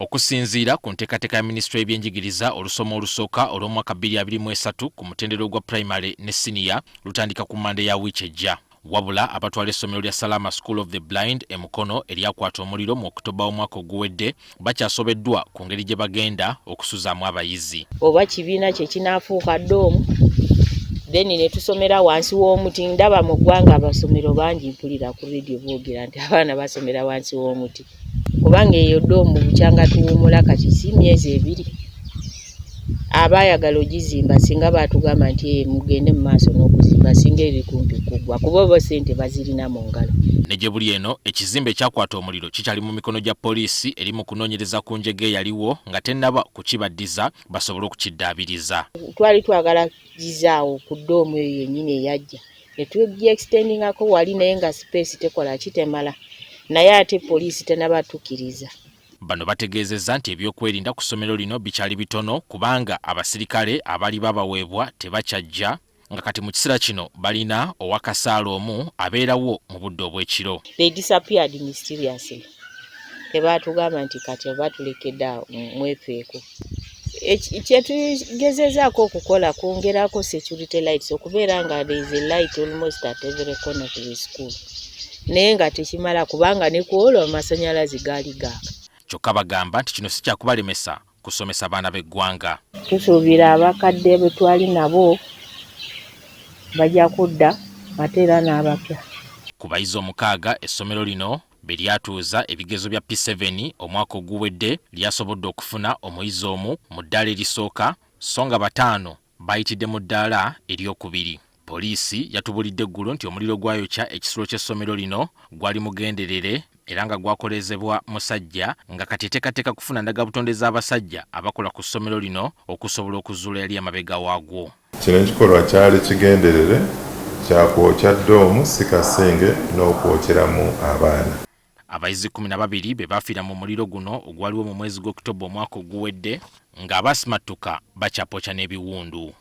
Okusinziira ku nteekateeka ya Minisitule y'Ebyenjigiriza olusoma olusooka olw'omwaka 2023 ku mutendera gwa primary ne senior lutandika ku Monday ya wiiki ejja. Wabula abatwala essomero lya Salaama School of the Blind e Mukono eryakwata omuliro mu Oktoba omwaka oguwedde bakyasobeddwa ku ngeri gye bagenda okusuzaamu abayizi. Oba kibiina kye kinaafuuka ddoomu then ne tusomera wansi w'omuti. Ndaba mu ggwanga abasomero bangi mpulira ku radio boogera nti abaana basomera wansi w'omuti. Kubanga eyo ddoomu bukyanga tuwummula kati si myezi 2. Abaayagala ogizimba singa baatugamba nti mugende mu maaso n'okuzimba singa eri kumpi kuggwa kuba bo ssente bazirina mu ngalo. Ne gye buli eno ekizimbe ekyakwata omuliro kikyali mu mikono gya poliisi eri mu kunoonyereza ku njege eyaliwo nga tennaba kukibaddiza basobole okukiddaabiriza. Twali twagala gizaawo ku ddoomu eyo yennyini eyajja ne tugi-extendingako wali naye nga space tekola kitemala naye ate poliisi tennabatukkiriza. Bano bategeezezza nti ebyokwerinda ku ssomero lino bikyali bitono kubanga abasirikale abali babaweebwa tebakyajja nga kati mu kiseera kino balina owakasaala omu abeerawo mu budde obw'ekiro. They disappeared mysteriously. Tebaatugamba nti kati batulekedde awo mwefeeko. Kyetugezezaako okukola kwongerako security lights okubeera nga there is a light almost at every corner of the school. Naye nga tekimala kubanga ne ku olwo amasannyalaze gaali gaaka. Kyokka bagamba nti kino si kyakubalemesa kusomesa baana b'eggwanga. Tusuubira abakadde bwe twali nabo bajja kudda ate era n'abapya. Ku bayizi 6 essomero lino be lyatuuza ebigezo bya P7 omwaka oguwedde lyasobodde okufuna omuyizi omu mu ddaala erisooka so nga 5 bayitidde mu ddaala eryokubiri. Poliisi yatubulidde eggulo nti omuliro gwayokya ekisulo ky'essomero lino gwali mugenderere era nga gwakolezebwa musajja nga kati eteekateeka kufuna ndagabutonde z'abasajja abakola ku ssomero lino okusobola okuzuula yali amabega waagwo. Kino ekikolwa kyali kigenderere kyakwokya ddoomu si kasenge n'okwokyeramu abaana. Abayizi 12 be baafiira mu muliro guno ogwaliwo mu mwezi gw'Oktoba omwaka oguwedde ng'abasimattuka bakyapokya n'ebiwundu.